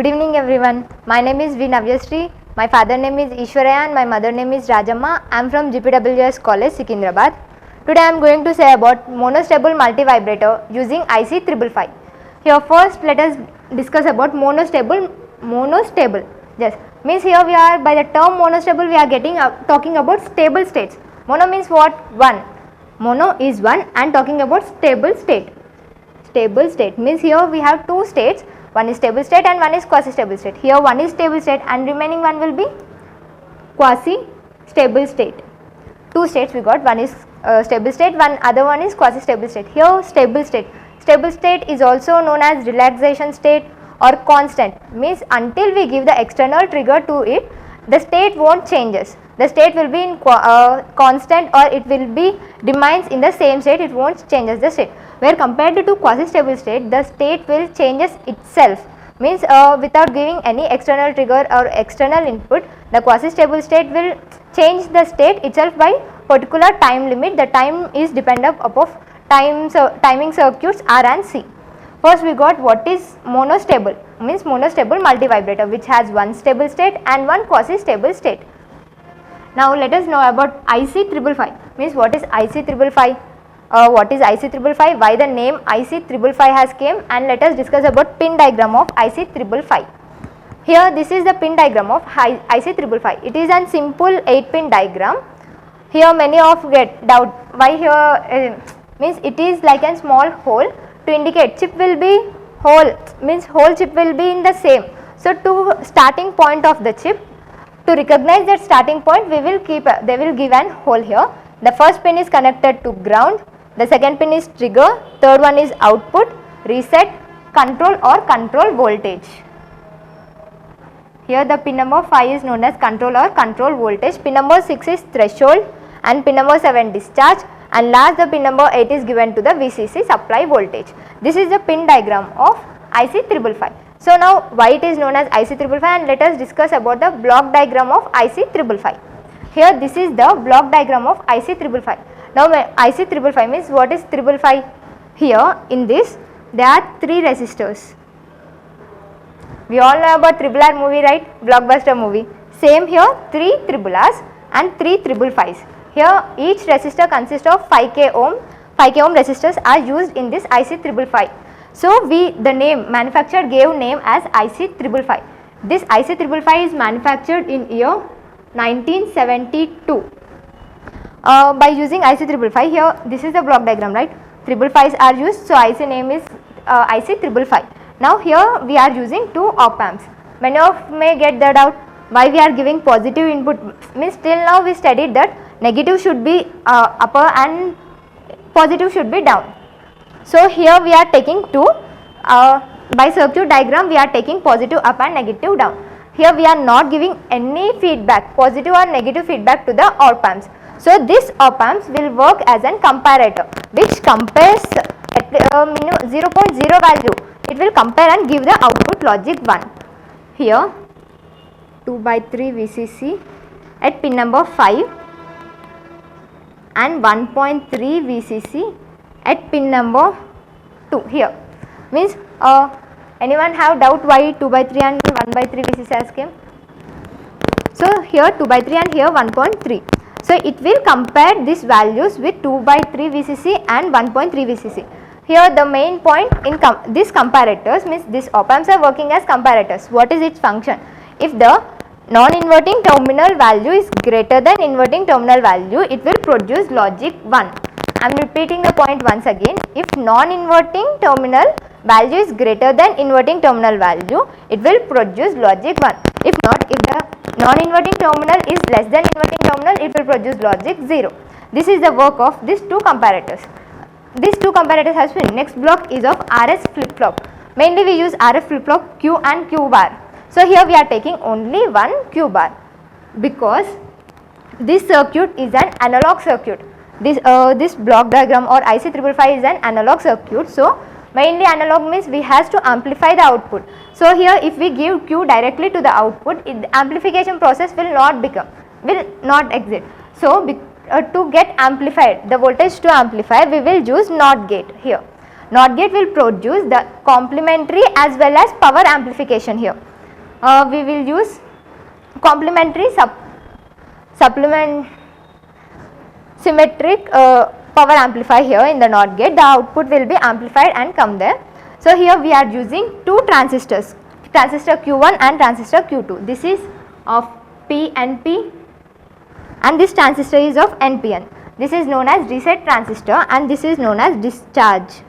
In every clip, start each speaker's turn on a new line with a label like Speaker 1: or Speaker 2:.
Speaker 1: Good evening everyone. My name is V. Navyasri. My father name is Ishwaraya and my mother name is Rajamma. I am from GPWS College, Secunderabad. Today I am going to say about monostable multivibrator using IC 555. Here first let us discuss about monostable. Yes, means here we are by the term monostable we are getting talking about stable states. Mono means what? One. Mono is one and talking about stable state. Stable state means here we have two states. One is stable state and one is quasi stable state. Here one is stable state and remaining one will be quasi stable state. Two states we got, one is stable state, one other one is quasi stable state. Here stable state. Stable state is also known as relaxation state or constant, means until we give the external trigger to it, the state won't changes. The state will be in constant or it will be remains in the same state, it won't changes the state. Where compared to quasi stable state, the state will changes itself, means without giving any external trigger or external input, the quasi stable state will change the state itself by particular time limit. The time is dependent upon timing circuits R and C. First we got what is monostable, means monostable multivibrator which has one stable state and one quasi stable state. Now let us know about IC 555, means what is IC 555, what is IC 555, why the name IC 555 has came, and let us discuss about pin diagram of IC 555. Here this is the pin diagram of IC 555. It is a simple 8-pin diagram. Here many of get doubt why here means it is like a small hole to indicate chip will be whole, means whole chip will be in the same. So to starting point of the chip, to recognize that starting point we will keep they will give an hole here. The first pin is connected to ground, the second pin is trigger, third one is output, reset, control or control voltage. Here the pin number 5 is known as control or control voltage, pin number 6 is threshold and pin number 7 discharge, and last the pin number 8 is given to the VCC supply voltage. This is the pin diagram of IC 555. So now why it is known as IC 555, and let us discuss about the block diagram of IC 555. Here this is the block diagram of IC 555. Now IC 555 means what is 555? Here in this there are 3 resistors. We all know about RRR movie, right? Blockbuster movie. Same here, 3 RRRs and 3 555s. Here each resistor consists of 5k ohm. 5k ohm resistors are used in this IC 555. So the name manufacturer gave name as IC 555. This IC 555 is manufactured in year 1972. By using IC 555, here this is the block diagram, right? 555s are used, so IC name is IC 555. Now here we are using 2 op amps. Many of may get the doubt why we are giving positive input, means till now we studied that negative should be upper and positive should be down. So here we are taking 2, by circuit diagram we are taking positive up and negative down. Here we are not giving any feedback, positive or negative feedback to the op amps. So this op amps will work as an comparator which compares at 0.0 value. It will compare and give the output logic 1. Here 2/3 VCC at pin number 5 and 1.3 VCC at pin number 2 here. Means anyone have doubt why 2/3 and 1/3 VCC has came? So here 2/3 and here 1.3. So it will compare these values with 2/3 VCC and 1.3 VCC. Here the main point in these comparators means these op amps are working as comparators. What is its function? If the non-inverting terminal value is greater than inverting terminal value, it will produce logic 1. I am repeating the point once again. If non-inverting terminal value is greater than inverting terminal value, it will produce logic 1. If not, if the non-inverting terminal is less than inverting terminal, it will produce logic 0. This is the work of these 2 comparators. These 2 comparators has been. Next block is of RS flip-flop. Mainly we use RF flip-flop Q and Q bar. So here we are taking only one Q bar because this circuit is an analog circuit. This block diagram or IC 555 is an analog circuit. So mainly analog means we has to amplify the output. So here if we give Q directly to the output, the amplification process will not exist. So to get amplified, the voltage to amplify, we will use NOT gate here. NOT gate will produce the complementary as well as power amplification here. we will use complementary supplement symmetric power amplifier here in the NOT gate. The output will be amplified and come there. So here we are using two transistors, transistor Q1 and transistor Q2. This is of PNP and this transistor is of NPN. This is known as reset transistor and this is known as discharge.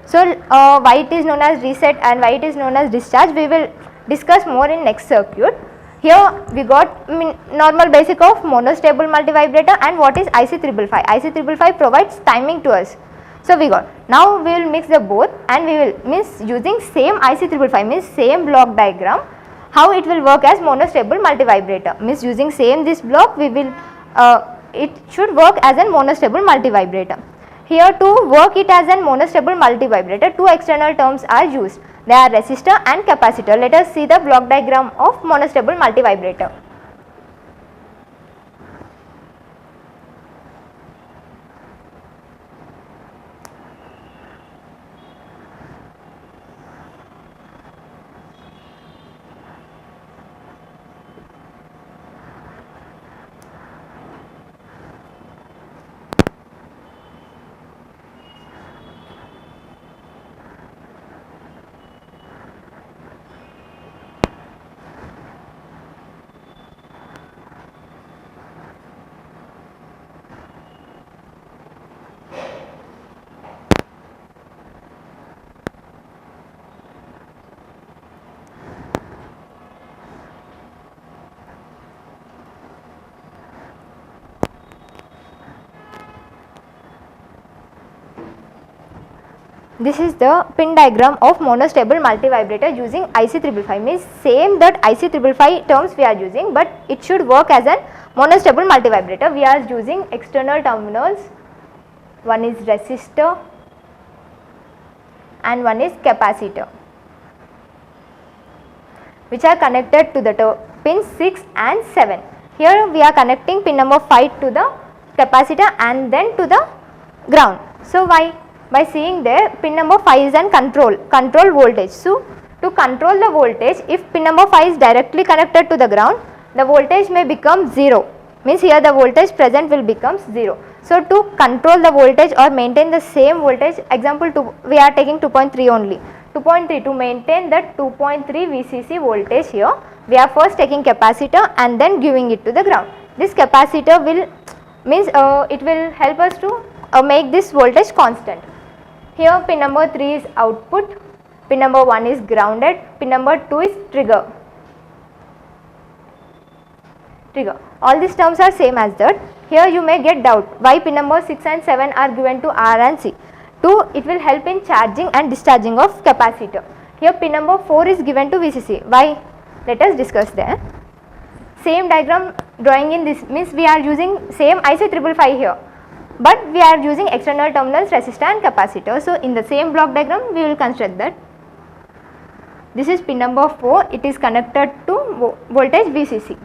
Speaker 1: So why it is known as reset and why it is known as discharge, we will discuss more in next circuit. Here we got normal basic of monostable multivibrator and what is IC555. IC555 provides timing to us. So we got, now we will mix the both and we will means using same IC555 means same block diagram, how it will work as monostable multivibrator means using same this block we will it should work as a monostable multivibrator. Here to work it as a monostable multivibrator, two external terms are used. They are resistor and capacitor. Let us see the block diagram of monostable multivibrator. This is the pin diagram of monostable multivibrator using IC555 means same that IC555 terms we are using, but it should work as a monostable multivibrator. We are using external terminals, one is resistor and one is capacitor, which are connected to the pin 6 and 7. Here we are connecting pin number 5 to the capacitor and then to the ground. So why? By seeing there pin number 5 is an control voltage. So to control the voltage, if pin number 5 is directly connected to the ground, the voltage may become 0, means here the voltage present will become 0. So to control the voltage or maintain the same voltage, example 2, we are taking 2.3 only. 2.3 to maintain that 2.3 VCC voltage here, we are first taking capacitor and then giving it to the ground. This capacitor will means it will help us to make this voltage constant. Here pin number 3 is output, pin number 1 is grounded, pin number 2 is trigger. All these terms are same as that. Here you may get doubt why pin number 6 and 7 are given to R and C. 2, it will help in charging and discharging of capacitor. Here pin number 4 is given to VCC. Why? Let us discuss there. Same diagram drawing in this means we are using same IC555 here, but we are using external terminals, resistor and capacitor. So in the same block diagram we will construct that. This is pin number 4, it is connected to voltage VCC.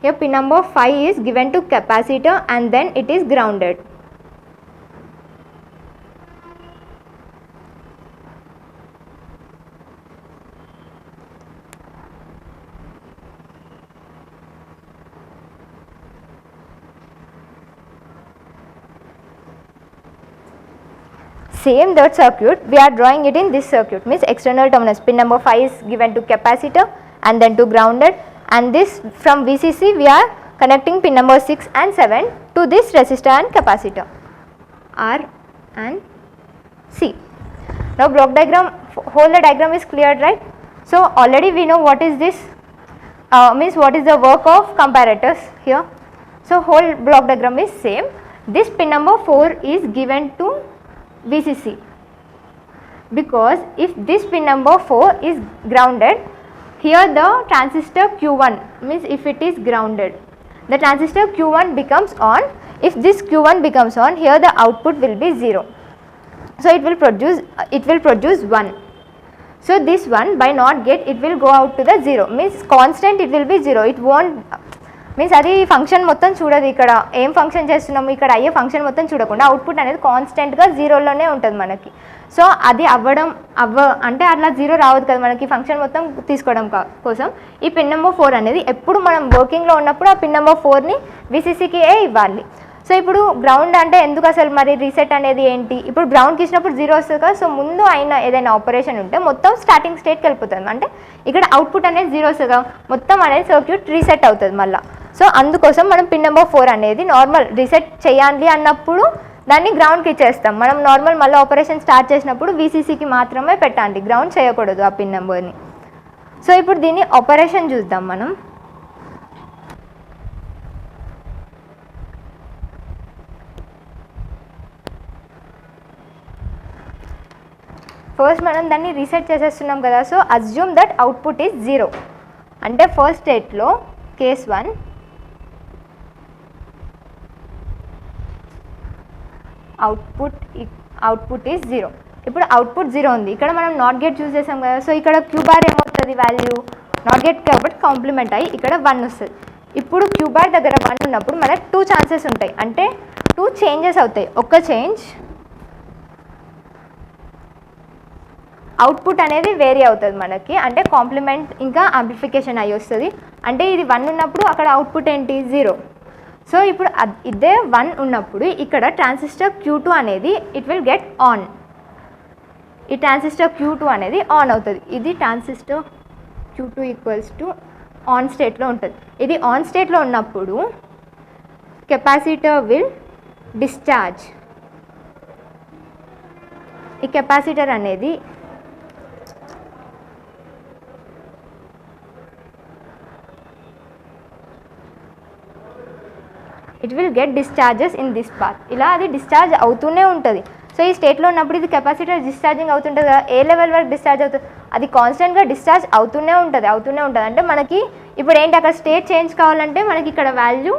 Speaker 1: Here pin number 5 is given to capacitor and then it is grounded. Same that circuit we are drawing it in this circuit means external terminals, pin number 5 is given to capacitor and then to grounded, and this from VCC we are connecting pin number 6 and 7 to this resistor and capacitor R and C. Now block diagram, whole the diagram is cleared, right? So already we know what is this means what is the work of comparators here. So whole block diagram is same. This pin number 4 is given to VCC, because if this pin number 4 is grounded, here the transistor Q1 means if it is grounded, the transistor Q1 becomes on. If this Q1 becomes on, here the output will be 0. So it will produce 1. So this one by NOT gate it will go out to the 0 means constant, it will be 0. It won't means అది function మొత్తం చూడదు, ఇక్కడ ఏం function చేస్తున్నాము ఇక్కడ అయ్యే function మొత్తం చూడకుండా అవుట్పుట్ అనేది కాన్స్టెంట్గా జీరోలోనే ఉంటుంది మనకి. సో అది అంటే అట్లా 0 రావద్దు కదా మనకి ఫంక్షన్ మొత్తం తీసుకోవడం కోసం ఈ పిన్ నెంబర్ 4 అనేది ఎప్పుడు మనం వర్కింగ్లో ఉన్నప్పుడు ఆ పిన్ నెంబర్ 4ని VCCకి ఇవ్వాలి. సో ఇప్పుడు గ్రౌండ్ అంటే ఎందుకు అసలు మరి రీసెట్ అనేది ఏంటి, ఇప్పుడు గ్రౌండ్కి ఇచ్చినప్పుడు 0 వస్తుంది కదా, సో ముందు అయిన ఏదైనా ఆపరేషన్ ఉంటే మొత్తం స్టార్టింగ్ స్టేట్కి వెళ్ళిపోతుంది, అంటే ఇక్కడ అవుట్పుట్ అనేది 0 వస్తుంది కదా, మొత్తం అనేది సర్క్యూట్ రీసెట్ అవుతుంది మళ్ళీ. సో అందుకోసం మనం పిన్ నెంబర్ 4 అనేది నార్మల్ రీసెట్ చేయాలి అన్నప్పుడు దాన్ని గ్రౌండ్కి ఇచ్చేస్తాం. మనం నార్మల్ మళ్ళీ ఆపరేషన్ స్టార్ట్ చేసినప్పుడు VCCకి మాత్రమే పెట్టండి, గ్రౌండ్ చేయకూడదు ఆ పిన్ నెంబర్ని. సో ఇప్పుడు దీన్ని ఆపరేషన్ చూద్దాం మనం. ఫస్ట్ మనం దాన్ని రీసెట్ చేసేస్తున్నాం కదా, so assume that output is 0. అంటే ఫస్ట్ స్టేట్లో కేస్ 1 అవుట్పుట్ ఈజ్ 0. ఇప్పుడు అవుట్పుట్ 0 ఉంది, ఇక్కడ మనం నాట్ గేట్ చూస్ చేసాం కదా, సో ఇక్కడ క్యూ బార్ ఏమవుతుంది వాల్యూ నాట్ గేట్ కాబట్టి కాంప్లిమెంట్ అయ్యి ఇక్కడ 1 వస్తుంది. ఇప్పుడు క్యూ బార్ దగ్గర 1 ఉన్నప్పుడు మనకు 2 ఛాన్సెస్ ఉంటాయి, అంటే 2 చేంజెస్ అవుతాయి. ఒక చేంజ్ అవుట్పుట్ అనేది వేరీ అవుతుంది మనకి, అంటే కాంప్లిమెంట్ ఇంకా యాంప్లిఫికేషన్ అయ్యి వస్తుంది. అంటే ఇది 1 ఉన్నప్పుడు అక్కడ అవుట్పుట్ ఏంటి 0. సో ఇప్పుడు ఇదే 1 ఉన్నప్పుడు ఇక్కడ ట్రాన్సిస్టర్ Q2 అనేది ఇట్ విల్ గెట్ ఆన్, ఈ ట్రాన్సిస్టర్ Q2 అనేది ఆన్ అవుతుంది. ఇది transistor Q2 equals to on స్టేట్లో ఉంటుంది. ఇది ఆన్ స్టేట్లో ఉన్నప్పుడు కెపాసిటర్ విల్ డిశ్చార్జ్. ఈ కెపాసిటర్ అనేది it will get discharges in this path. ఇలా అది డిశ్చార్జ్ అవుతూనే ఉంటుంది. సో ఈ స్టేట్లో ఉన్నప్పుడు ఇది కెపాసిటర్ డిశ్చార్జింగ్ అవుతుంటుంది కదా, ఏ లెవెల్ వరకు డిశ్చార్జ్ అవుతుంది, అది కాన్స్టెంట్గా డిశ్చార్జ్ అవుతూనే ఉంటుంది. అంటే మనకి ఇప్పుడు ఏంటి అక్కడ స్టేట్ చేంజ్ కావాలంటే మనకి ఇక్కడ వాల్యూ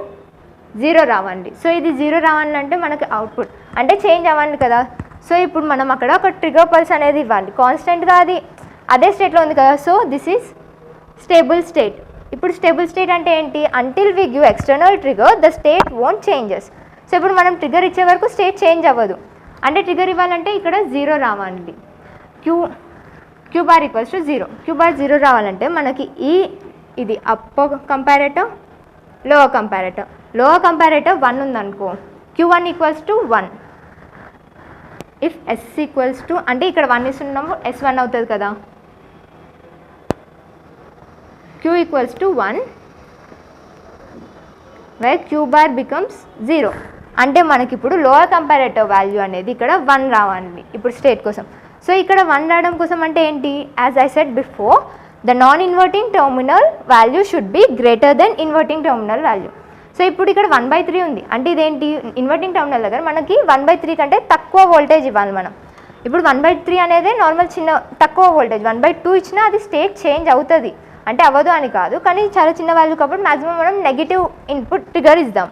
Speaker 1: 0 రావండి. సో ఇది 0 రావాలంటే మనకి అవుట్పుట్ అంటే చేంజ్ అవ్వండి కదా. సో ఇప్పుడు మనం అక్కడ ఒక ట్రిగర్ పల్స్ అనేది ఇవ్వాలి, కాన్స్టెంట్గా అది అదే స్టేట్లో ఉంది కదా. So this is stable state. ఇప్పుడు స్టేబుల్ స్టేట్ అంటే ఏంటి, until we give external trigger the state won't changes. So ఇప్పుడు మనం ట్రిగర్ ఇచ్చే వరకు స్టేట్ చేంజ్ అవ్వదు, అంటే ట్రిగర్ ఇవ్వాలంటే ఇక్కడ 0 రావాలి. Queue bar equals to 0. Queue bar 0 రావాలంటే మనకి ఇది అప్పర్ కంపారేటర్ లోవర్ కంపారేటర్ 1 ఉందనుకో, Q1 equals to 1. If S equals to అంటే ఇక్కడ 1 ఇస్తున్నాము S1 అవుతుంది కదా, Q equals to 1 where Q bar becomes 0. అంటే మనకి ఇప్పుడు లోవర్ కంపారేటర్ వాల్యూ అనేది ఇక్కడ 1 రావాలి ఇప్పుడు స్టేట్ కోసం. సో ఇక్కడ 1 రావడం కోసం అంటే ఏంటి, as I said before the non inverting terminal value should be greater than inverting terminal value. So ఇప్పుడు ఇక్కడ 1/3 ఉంది, అంటే ఇదేంటి ఇన్వర్టింగ్ టెర్మినల్ దగ్గర మనకి 1/3 కంటే తక్కువ వోల్టేజ్ ఇవ్వాలి మనం. ఇప్పుడు 1/3 అనేది నార్మల్ తక్కువ వోల్టేజ్, 1/2 ఇచ్చినా అది స్టేట్ చేంజ్ అవుతుంది, అంటే అవ్వదు అని కాదు, కానీ చాలా చిన్న వాల్యూ కాబట్టి మ్యాక్సిమం మనం నెగిటివ్ ఇన్పుట్ ట్రిగర్ ఇద్దాం.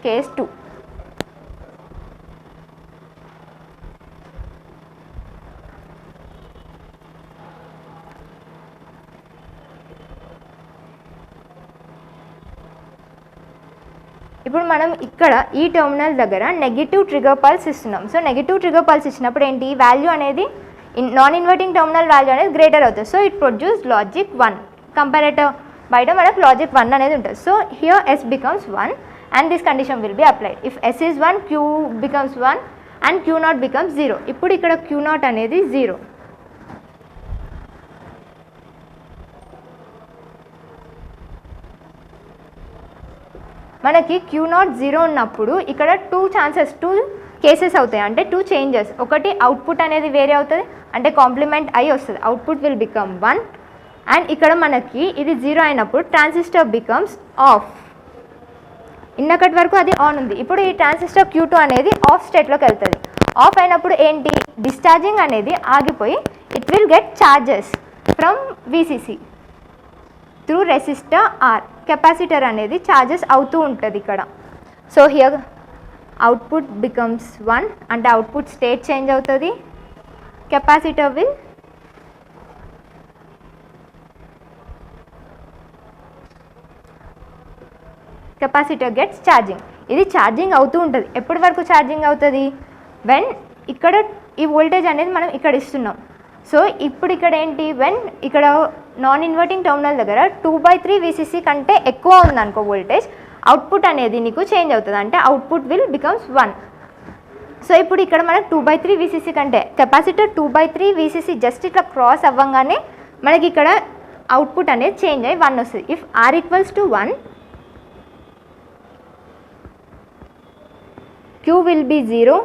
Speaker 1: కేస్ 2 ఇప్పుడు మనం ఇక్కడ ఈ టెర్మినల్ దగ్గర నెగిటివ్ ట్రిగర్ పల్స్ ఇస్తున్నాం. సో నెగిటివ్ ట్రిగర్ పల్స్ ఇచ్చినప్పుడు ఏంటి వాల్యూ అనేది నాన్ ఇన్వర్టింగ్ టెర్మినల్ వాల్యూ అనేది గ్రేటర్ అవుతుంది. So it produce logic 1. Comparator బయట మనకు లాజిక్ 1 అనేది ఉంటుంది. So here S becomes 1 and this condition will be applied. If S is 1, Q becomes 1 and Q0 becomes 0. ఇప్పుడు ఇక్కడ Q0 అనేది 0. మనకి Q0 0 ఉన్నప్పుడు ఇక్కడ 2 కేసెస్ అవుతాయి, అంటే 2 చేంజెస్. ఒకటి అవుట్పుట్ అనేది వేరే అవుతుంది, అంటే కాంప్లిమెంట్ అయి వస్తుంది, అవుట్పుట్ విల్ బికమ్ 1. అండ్ ఇక్కడ మనకి ఇది 0 అయినప్పుడు ట్రాన్సిస్టర్ బికమ్స్ ఆఫ్. ఇన్నకటి వరకు అది ఆన్ ఉంది, ఇప్పుడు ఈ ట్రాన్సిస్టర్ Q2 అనేది ఆఫ్ స్టేట్లోకి వెళ్తుంది. ఆఫ్ అయినప్పుడు ఏంటి డిశ్చార్జింగ్ అనేది ఆగిపోయి it will get charges from VCC through resistor R. Capacitor అనేది ఛార్జెస్ అవుతూ ఉంటుంది ఇక్కడ. సో హియర్ అవుట్పుట్ బికమ్స్ 1, అంటే అవుట్పుట్ స్టేట్ చేంజ్ అవుతుంది. Capacitor gets charging. ఇది ఛార్జింగ్ అవుతూ ఉంటుంది. ఎప్పటి వరకు ఛార్జింగ్ అవుతుంది? వెన్ ఇక్కడ ఈ వోల్టేజ్ అనేది మనం ఇక్కడ ఇస్తున్నాం. సో ఇప్పుడు ఇక్కడ ఏంటి, వెన్ ఇక్కడ నాన్ ఇన్వర్టింగ్ టెర్మినల్ దగ్గర 2/3 VCC కంటే ఎక్కువ ఉందనుకో వోల్టేజ్, అవుట్పుట్ అనేది నీకు చేంజ్ అవుతుంది. అంటే అవుట్పుట్ విల్ బికమ్స్ 1. సో ఇప్పుడు ఇక్కడ మనకు 2/3 VCC కంటే కెపాసిటర్ 2/3 VCC జస్ట్ ఇట్లా క్రాస్ అవ్వగానే మనకి ఇక్కడ అవుట్పుట్ అనేది చేంజ్ అయ్యి 1 వస్తుంది. If R = 1, Q will be 0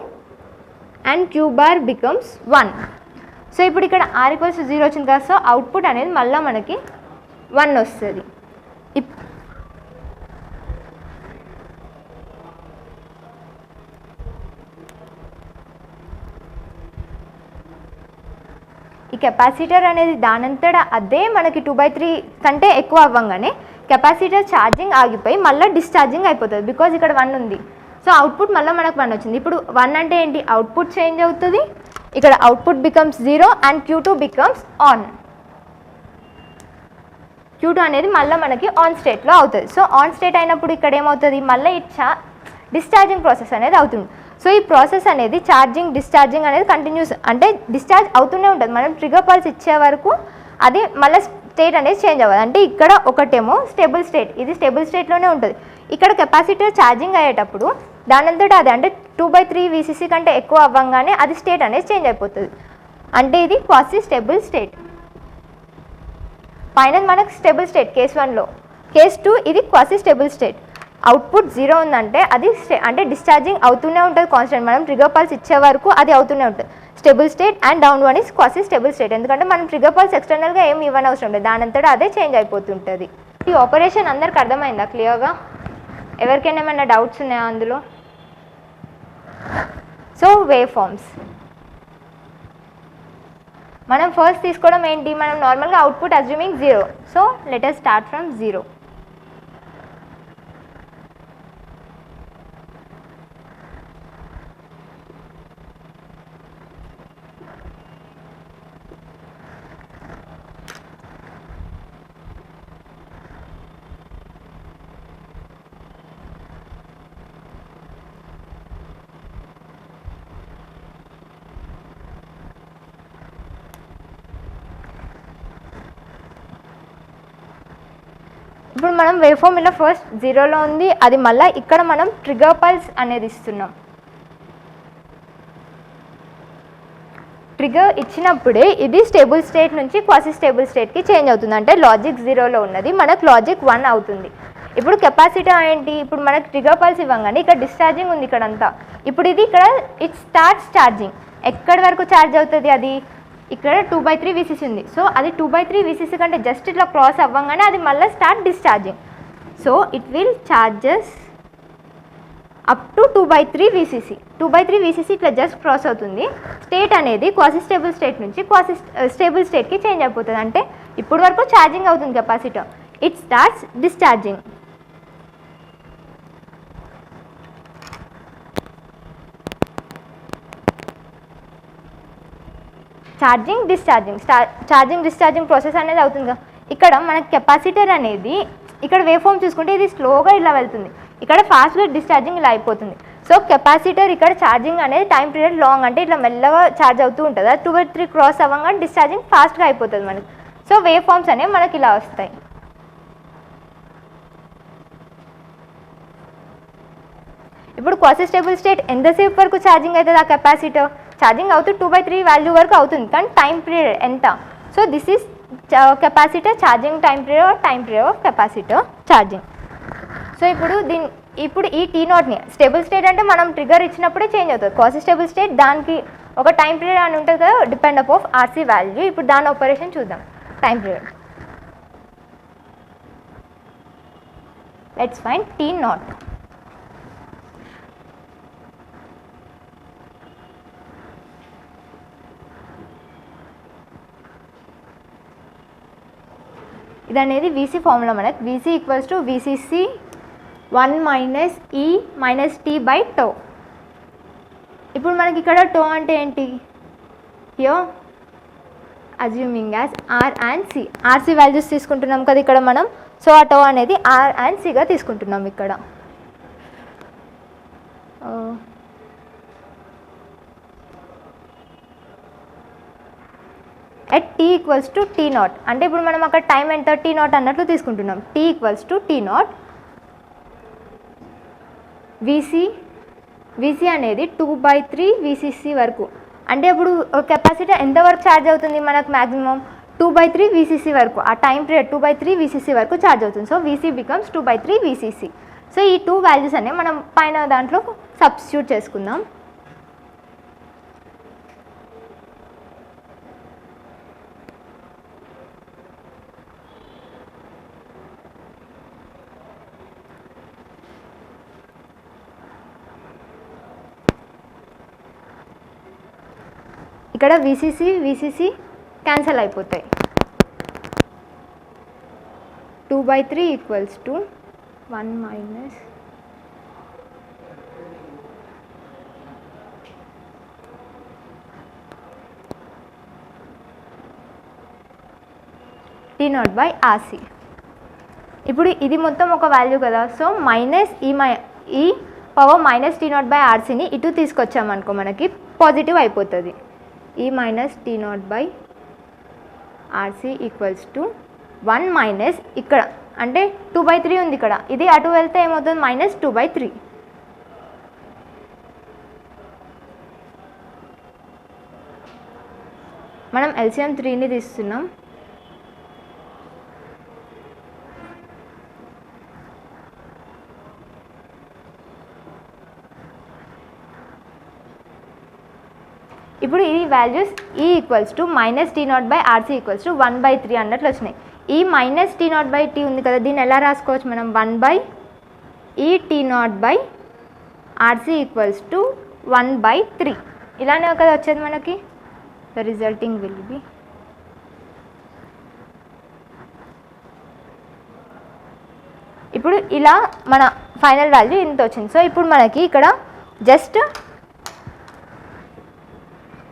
Speaker 1: and Q bar becomes 1. So ఇప్పుడు ఇక్కడ R = 0 వచ్చింది కదా, సో అవుట్పుట్ అనేది మళ్ళీ మనకి 1 వస్తుంది. ఈ కెపాసిటర్ అనేది దానంతటా అదే మనకి 2/3 కంటే ఎక్కువ అవ్వగానే కెపాసిటర్ ఛార్జింగ్ ఆగిపోయి మళ్ళీ డిశ్చార్జింగ్ అయిపోతుంది. బికాజ్ ఇక్కడ 1 ఉంది. సో అవుట్పుట్ మళ్ళీ మనకు 1 వచ్చింది. ఇప్పుడు 1 అంటే ఏంటి, అవుట్పుట్ చేంజ్ అవుతుంది. ఇక్కడ output becomes 0 and Q2 becomes on. Q2 అనేది మళ్ళీ మనకి ఆన్ స్టేట్లో అవుతుంది. సో ఆన్ స్టేట్ అయినప్పుడు ఇక్కడ ఏమవుతుంది, మళ్ళీ డిశ్చార్జింగ్ ప్రాసెస్ అనేది అవుతుంది. సో ఈ ప్రాసెస్ అనేది ఛార్జింగ్ డిశ్చార్జింగ్ అనేది కంటిన్యూస్, అంటే డిశ్చార్జ్ అవుతూనే ఉంటుంది. మనం ట్రిగర్ పల్స్ ఇచ్చే వరకు అది మళ్ళీ స్టేట్ అనేది చేంజ్ అవ్వదు. అంటే ఇక్కడ ఒకటేమో స్టేబుల్ స్టేట్, ఇది స్టేబుల్ స్టేట్లోనే ఉంటుంది. ఇక్కడ కెపాసిటర్ ఛార్జింగ్ అయ్యేటప్పుడు దానంతటా అదే అంటే 2/3 VCC కంటే ఎక్కువ అవ్వగానే అది స్టేట్ అనేది చేంజ్ అయిపోతుంది. అంటే ఇది క్వాసీ స్టేబుల్ స్టేట్. పైన మనకు స్టేబుల్ స్టేట్ కేస్ 1లో, కేస్ 2 ఇది క్వాసీ స్టేబుల్ స్టేట్. అవుట్పుట్ 0 ఉందంటే అది అంటే డిశ్చార్జింగ్ అవుతూనే ఉంటుంది కాన్స్టెంట్. మనం ట్రిగర్ పల్స్ ఇచ్చే వరకు అది అవుతూనే ఉంటుంది. Stable state and down 1 is quasi stable state. ఎందుకంటే మనం ట్రిగర్ పల్స్ ఎక్స్టర్నల్గా ఏమి ఇవ్వనవసరం లేదు, దానంతటా అదే చేంజ్ అయిపోతుంటుంది. ఈ ఆపరేషన్ అందరికి అర్థమైందా క్లియర్గా? ఎవరికైనా ఏమైనా డౌట్స్ ఉన్నాయా అందులో? సో వేవ్ ఫార్మ్స్ మనం ఫస్ట్ తీసుకోవడం ఏంటి, మనం నార్మల్గా output assuming 0. So let us start from 0. ఇప్పుడు మనం వేవ్ ఫార్మ్ ఇలా ఫస్ట్ 0లో ఉంది, అది మళ్ళీ ఇక్కడ మనం ట్రిగర్ పల్స్ అనేది ఇస్తున్నాం. ట్రిగర్ ఇచ్చినప్పుడే ఇది స్టేబుల్ స్టేట్ నుంచి క్వాసీ స్టేబుల్ స్టేట్కి చేంజ్ అవుతుంది. అంటే లాజిక్ 0లో ఉన్నది మనకు లాజిక్ 1 అవుతుంది. ఇప్పుడు కెపాసిటర్ ఏంటి, ఇప్పుడు మనకు ట్రిగర్ పల్స్ ఇవ్వగానే ఇక్కడ డిశ్చార్జింగ్ ఉంది ఇక్కడంతా. ఇప్పుడు ఇది ఇక్కడ ఇట్ స్టార్ట్స్ ఛార్జింగ్. ఎక్కడి వరకు ఛార్జ్ అవుతుంది, అది ఇక్కడ 2/3 VCC ఉంది. సో అది 2/3 VCC కంటే జస్ట్ ఇట్లా క్రాస్ అవ్వగానే అది మళ్ళీ start discharging. So it will charges up to 2/3 VCC. 2/3 VCC ఇట్లా జస్ట్ క్రాస్ అవుతుంది. స్టేట్ అనేది క్వాసీ స్టేబుల్ స్టేట్ నుంచి క్వాసీ స్టేబుల్ స్టేట్కి చేంజ్ అయిపోతుంది. అంటే ఇప్పుడు వరకు ఛార్జింగ్ అవుతుంది capacitor, it starts discharging. Charging discharging process అనేది అవుతుంది. ఇక్కడ మనకి కెపాసిటర్ అనేది ఇక్కడ వేవ్ ఫార్మ్ చూసుకుంటే ఇది స్లోగా ఇలా వెళ్తుంది, ఇక్కడ ఫాస్ట్గా డిశ్చార్జింగ్ ఇలా అయిపోతుంది. సో కెపాసిటర్ ఇక్కడ ఛార్జింగ్ అనేది టైం పీరియడ్ లాంగ్, అంటే ఇట్లా మెల్లగా ఛార్జ్ అవుతూ ఉంటుంది. అది 2/3 క్రాస్ అవ్వగా డిశ్చార్జింగ్ ఫాస్ట్గా అయిపోతుంది మనకి. సో వేవ్ ఫార్మ్స్ అనేవి మనకి ఇలా వస్తాయి. ఇప్పుడు క్వాసీ స్టేబుల్ స్టేట్ ఎంతసేపు వరకు ఛార్జింగ్ అవుతుంది, ఆ కెపాసిటర్ ఛార్జింగ్ అవుతూ 2/3 వాల్యూ వరకు అవుతుంది. కానీ టైం పీరియడ్ ఎంత? So this is capacitor charging time period of capacitor charging. So ఇప్పుడు ఈ T0ని స్టేబుల్ స్టేట్ అంటే మనం ట్రిగర్ ఇచ్చినప్పుడే చేంజ్ అవుతుంది. క్వాసీ స్టేబుల్ స్టేట్ దానికి ఒక టైం పీరియడ్ అని ఉంటుంది కదా, depend up of RC value. ఇప్పుడు దాని ఆపరేషన్ చూద్దాం. Time period let's find T0. ఇది అనేది VC ఫార్ములా. మనకి VC = VCC 1 - E - T/τ. ఇప్పుడు మనకి ఇక్కడ టో అంటే ఏంటి, here assuming as R and C. RC values తీసుకుంటున్నాం కదా ఇక్కడ మనం. సో ఆ టో అనేది R and Cగా తీసుకుంటున్నాం ఇక్కడ. At T equals to T naught, అంటే ఇప్పుడు మనం అక్కడ టైం ఎంత టీ నాట్ అన్నట్లు తీసుకుంటున్నాం. T equals to T naught, VC అనేది 2/3 వీసీసీ వరకు. అంటే ఇప్పుడు కెపాసిటర్ ఎంతవరకు ఛార్జ్ అవుతుంది మనకు మ్యాక్సిమం 2/3 వీసీసీ వరకు. ఆ టైం పీరియడ్ 2/3 వీసీసీ వరకు ఛార్జ్ అవుతుంది. So VC becomes 2/3 VCC. So ఈ 2 వాల్యూస్ అనేవి మనం పైన దాంట్లో సబ్స్టిట్యూట్ చేసుకుందాం. ఇక్కడ వీసీసీ క్యాన్సిల్ అయిపోతాయి. 2/3 equals to 1 minus T not by RC. ఇప్పుడు ఇది మొత్తం ఒక వాల్యూ కదా, so minus e power minus T not by ఆర్సీని ఇటు తీసుకొచ్చామనుకో మనకి పాజిటివ్ అయిపోతుంది. E minus T not by RC equals to 1 minus ఇక్కడ అంటే 2/3 ఉంది ఇక్కడ, ఇది అటు వెళ్తే ఏమవుతుంది మైనస్ 2/3. మనం ఎల్సిఎం 3ని తీస్తున్నాం. ఇప్పుడు ఈ values e equals to minus T not by RC equals to 1/3 అన్నట్లు వచ్చినాయి. E minus T not by T ఉంది కదా, దీన్ని ఎలా రాసుకోవచ్చు మనం 1/ఈ T not by RC equals to 1/3 ఇలానే కదా వచ్చేది మనకి. ద రిజల్టింగ్ విల్ బి ఇప్పుడు ఇలా మన ఫైనల్ వాల్యూ ఇంత వచ్చింది. సో ఇప్పుడు మనకి ఇక్కడ just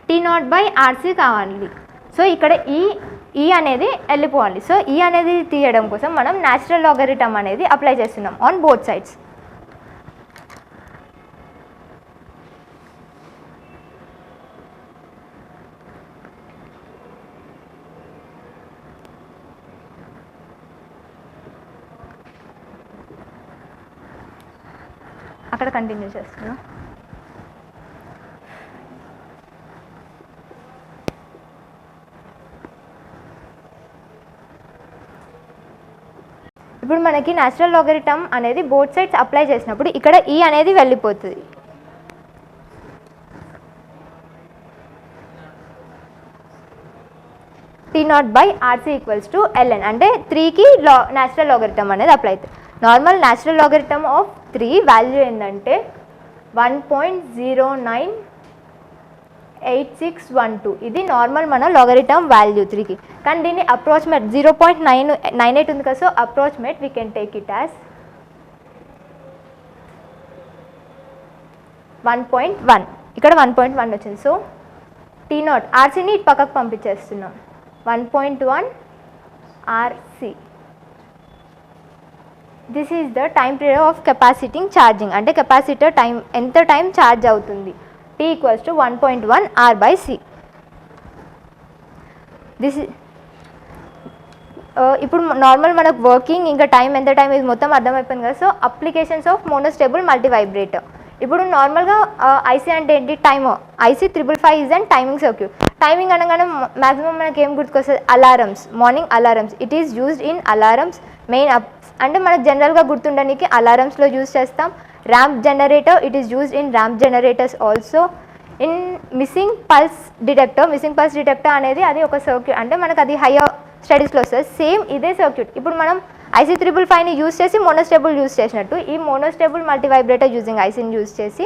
Speaker 1: T not by RC కావాలి. సో ఇక్కడ ఈ అనేది వెళ్ళిపోవాలి. సో ఈ అనేది తీయడం కోసం మనం న్యాచురల్ లాగరిథం అనేది అప్లై చేస్తున్నాం ఆన్ బోత్ సైడ్స్. అక్కడ కంటిన్యూ చేస్తున్నాం. ఇప్పుడు మనకి న్యాచురల్ లాగరిథం అనేది బోత్ సైడ్స్ అప్లై చేసినప్పుడు ఇక్కడ ఈ అనేది వెళ్ళిపోతుంది. T not by RC equals to ln అంటే 3కి న్యాచురల్ లాగరిథం అనేది అప్లై అవుతుంది. Normal natural logarithm of 3 value ఏంటంటే 1.098612. ఇది నార్మల్ మన లాగరిథం వాల్యూ 3కి. కానీ దీన్ని అప్రోచ్మేట్ 0.998 ఉంది కదా, so approximate we can take it as 1.1. ఇక్కడ 1.1 వచ్చింది. సో టీ నాట్ ఆర్సీని ఇటు పక్కకు పంపించేస్తున్నాం. 1.1 ఆర్సీ. This is the time period of capacitating charging, అంటే కెపాసిటర్ టైం ఎంత టైం ఛార్జ్ అవుతుంది. T equals to 1.1 R by C. This ఇప్పుడు నార్మల్ మనకు వర్కింగ్ ఇంకా టైం ఎంత టైం ఇది మొత్తం అర్థమైపోయింది కదా. So applications of monostable multi vibrator. ఇప్పుడు నార్మల్గా ఐసీ అంటే ఏంటి, time. IC 555 is and timing circuit. Timing అనగానే మ్యాక్సిమం మనకి ఏం గుర్తుకొస్తుంది, alarms, morning alarms. It is used in alarms main అంటే మనకు జనరల్గా గుర్తుండడానికి అలారమ్స్లో యూజ్ చేస్తాం. Ramp generator, it is used in ramp generators also. In missing pulse detector అనేది అది ఒక సర్క్యూట్, అంటే మనకు అది హైయర్ స్టడీస్లో వస్తుంది. సేమ్ ఇదే సర్క్యూట్ ఇప్పుడు మనం ఐసీ 555ని యూజ్ చేసి మోనోస్టేబుల్ యూజ్ చేసినట్టు ఈ మోనోస్టేబుల్ మల్టీ వైబ్రేటర్ యూజింగ్ ఐసీని యూజ్ చేసి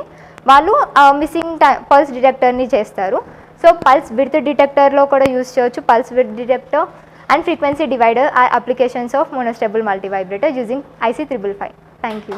Speaker 1: వాళ్ళు మిస్సింగ్ పల్స్ డిటెక్టర్ని చేస్తారు. సో పల్స్ విడ్త్ డిటెక్టర్లో కూడా యూజ్ చేయవచ్చు. Pulse width detector and frequency divider are applications of monostable multivibrator using IC 555. Thank you.